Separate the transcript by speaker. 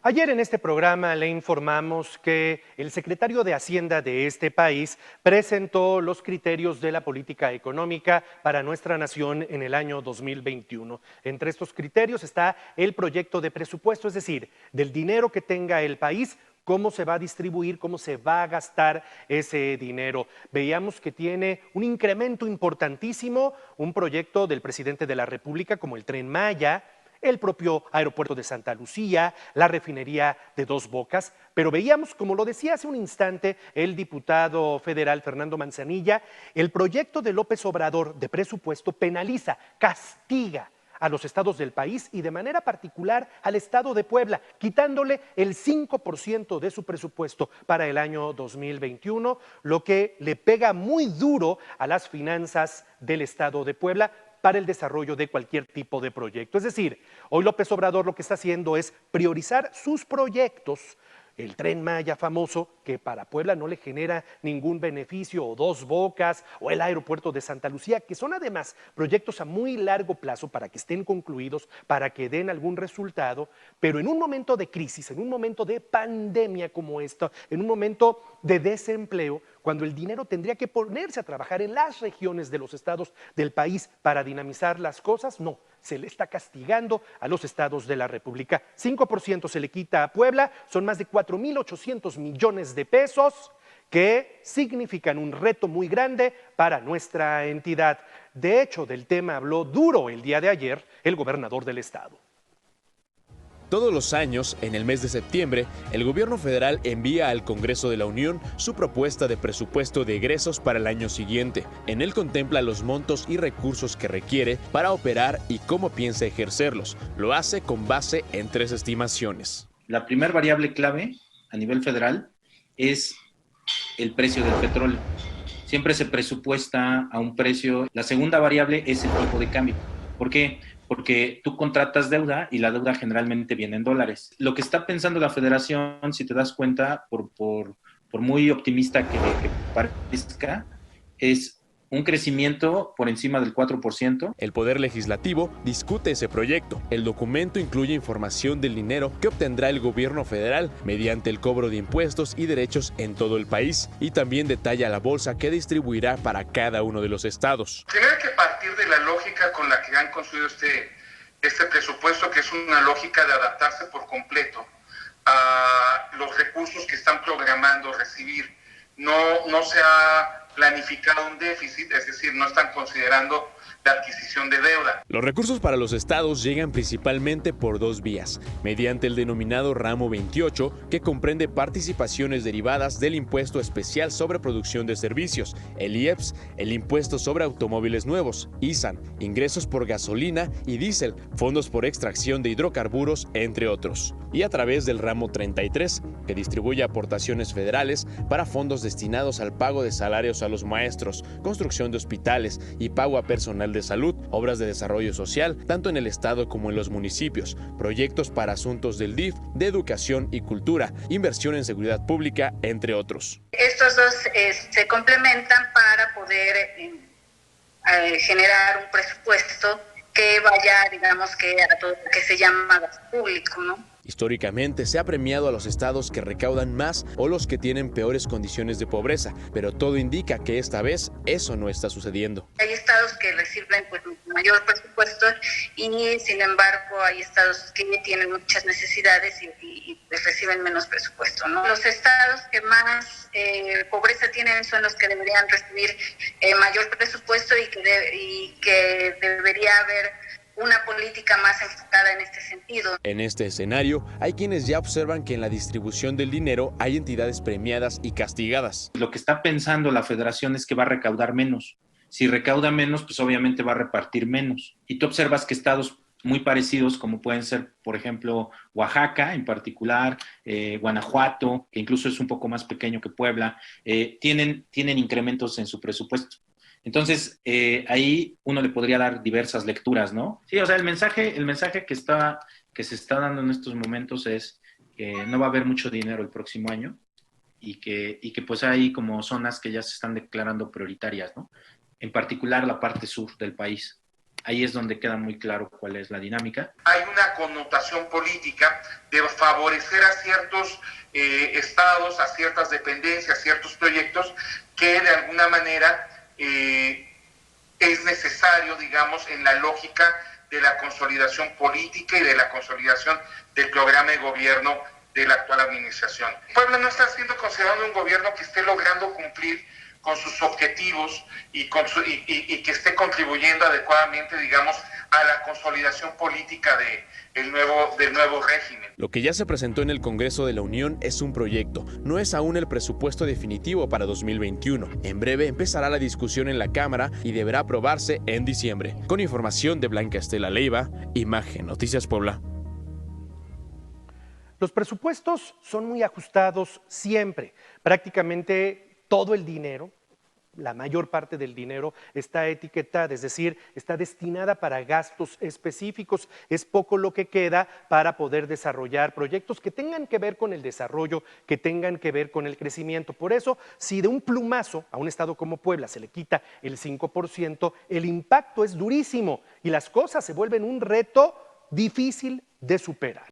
Speaker 1: Ayer en este programa le informamos que el secretario de Hacienda de este país presentó los criterios de la política económica para nuestra nación en el año 2021. Entre estos criterios está el proyecto de presupuesto, es decir, del dinero que tenga el país, cómo se va a distribuir, cómo se va a gastar ese dinero. Veíamos que tiene un incremento importantísimo, un proyecto del presidente de la República como el Tren Maya, el propio aeropuerto de Santa Lucía, la refinería de Dos Bocas, pero veíamos, como lo decía hace un instante el diputado federal Fernando Manzanilla, el proyecto de López Obrador de presupuesto penaliza, castiga a los estados del país y de manera particular al estado de Puebla, quitándole el 5% de su presupuesto para el año 2021, lo que le pega muy duro a las finanzas del estado de Puebla para el desarrollo de cualquier tipo de proyecto. Es decir, hoy López Obrador lo que está haciendo es priorizar sus proyectos, el Tren Maya famoso, que para Puebla no le genera ningún beneficio, o Dos Bocas, o el aeropuerto de Santa Lucía, que son además proyectos a muy largo plazo para que estén concluidos, para que den algún resultado, pero en un momento de crisis, en un momento de pandemia como esta, en un momento de desempleo, cuando el dinero tendría que ponerse a trabajar en las regiones de los estados del país para dinamizar las cosas, no, se le está castigando a los estados de la República. 5% se le quita a Puebla, son más de 4.800 millones de pesos que significan un reto muy grande para nuestra entidad. De hecho, del tema habló duro el día de ayer el gobernador del estado.
Speaker 2: Todos los años, en el mes de septiembre, el gobierno federal envía al Congreso de la Unión su propuesta de presupuesto de egresos para el año siguiente. En él contempla los montos y recursos que requiere para operar y cómo piensa ejercerlos. Lo hace con base en 3 estimaciones.
Speaker 3: La primera variable clave a nivel federal es el precio del petróleo. Siempre se presupuesta a un precio. La segunda variable es el tipo de cambio. ¿Por qué? Porque tú contratas deuda y la deuda generalmente viene en dólares. Lo que está pensando la federación, si te das cuenta, por muy optimista que parezca, es un crecimiento por encima del 4%.
Speaker 2: El Poder Legislativo discute ese proyecto. El documento incluye información del dinero que obtendrá el gobierno federal mediante el cobro de impuestos y derechos en todo el país, y también detalla la bolsa que distribuirá para cada uno de los estados.
Speaker 4: Tiene que partir de la lógica con la que han construido este presupuesto, que es una lógica de adaptarse por completo a los recursos que están programando recibir. No se ha planificado un déficit, es decir, no están considerando la adquisición de deuda.
Speaker 2: Los recursos para los estados llegan principalmente por 2 vías, mediante el denominado ramo 28, que comprende participaciones derivadas del impuesto especial sobre producción de servicios, el IEPS, el impuesto sobre automóviles nuevos, ISAN, ingresos por gasolina y diésel, fondos por extracción de hidrocarburos, entre otros. Y a través del ramo 33, que distribuye aportaciones federales para fondos destinados al pago de salarios a los maestros, construcción de hospitales y pago a personal de salud, obras de desarrollo social, tanto en el estado como en los municipios, proyectos para asuntos del DIF, de educación y cultura, inversión en seguridad pública, entre otros.
Speaker 5: Estos dos se complementan para poder generar un presupuesto que vaya, digamos, que a todo lo que se llama gasto público, ¿no?
Speaker 2: Históricamente se ha premiado a los estados que recaudan más o los que tienen peores condiciones de pobreza, pero todo indica que esta vez eso no está sucediendo.
Speaker 5: Hay estados que reciben pues mayor presupuesto y sin embargo hay estados que tienen muchas necesidades y pues reciben menos presupuesto, ¿no? Los estados que más pobreza tienen son los que deberían recibir mayor presupuesto y que debería haber una política más enfocada en este sentido.
Speaker 2: En este escenario, hay quienes ya observan que en la distribución del dinero hay entidades premiadas y castigadas.
Speaker 3: Lo que está pensando la federación es que va a recaudar menos. Si recauda menos, pues obviamente va a repartir menos. Y tú observas que estados muy parecidos, como pueden ser, por ejemplo, Oaxaca en particular, Guanajuato, que incluso es un poco más pequeño que Puebla, tienen incrementos en su presupuesto. Entonces, ahí uno le podría dar diversas lecturas, ¿no? Sí, o sea, el mensaje que se está dando en estos momentos es que no va a haber mucho dinero el próximo año y que pues hay como zonas que ya se están declarando prioritarias, ¿no? En particular la parte sur del país. Ahí es donde queda muy claro cuál es la dinámica.
Speaker 4: Hay una connotación política de favorecer a ciertos estados, a ciertas dependencias, ciertos proyectos que de alguna manera es necesario, digamos, en la lógica de la consolidación política y de la consolidación del programa de gobierno de la actual administración. Puebla no está siendo considerado un gobierno que esté logrando cumplir con sus objetivos y que esté contribuyendo adecuadamente, digamos, a la consolidación política del nuevo régimen.
Speaker 2: Lo que ya se presentó en el Congreso de la Unión es un proyecto, no es aún el presupuesto definitivo para 2021. En breve empezará la discusión en la Cámara y deberá aprobarse en diciembre. Con información de Blanca Estela Leiva, Imagen Noticias Puebla.
Speaker 1: Los presupuestos son muy ajustados siempre, prácticamente todo el dinero, la mayor parte del dinero está etiquetada, es decir, está destinada para gastos específicos. Es poco lo que queda para poder desarrollar proyectos que tengan que ver con el desarrollo, que tengan que ver con el crecimiento. Por eso, si de un plumazo a un estado como Puebla se le quita el 5%, el impacto es durísimo y las cosas se vuelven un reto difícil de superar.